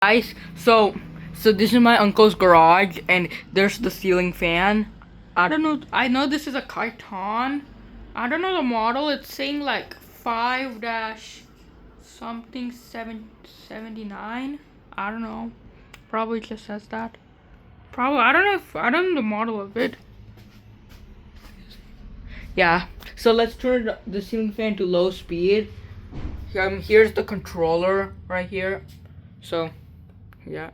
Guys, so this is my uncle's garage, and there's the ceiling fan. I don't know. I know this is a Khaitan. I don't know the model. It's saying like 5 dash something 779. I don't know. Probably just says that. Probably. I don't know if I don't know the model of it. Yeah. So let's turn the ceiling fan to low speed. Here's the controller right here. So. Yeah.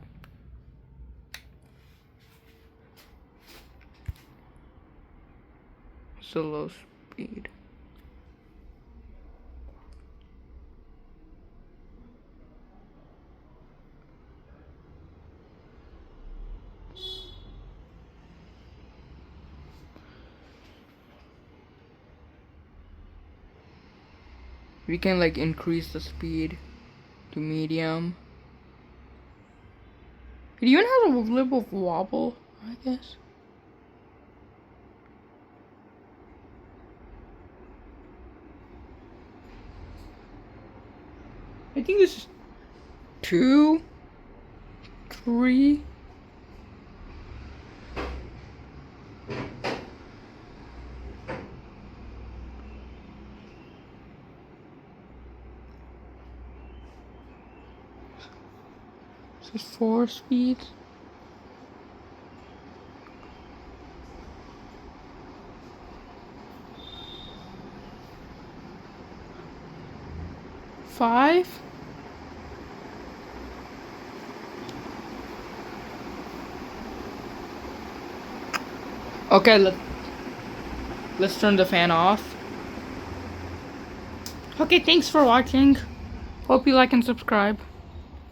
So low speed. We can like increase the speed to medium. It even has a little bit of wobble, I guess. I think this is 2, 3. This is 4 speeds. Five. Okay, let's turn the fan off. Okay, thanks for watching. Hope you like and subscribe.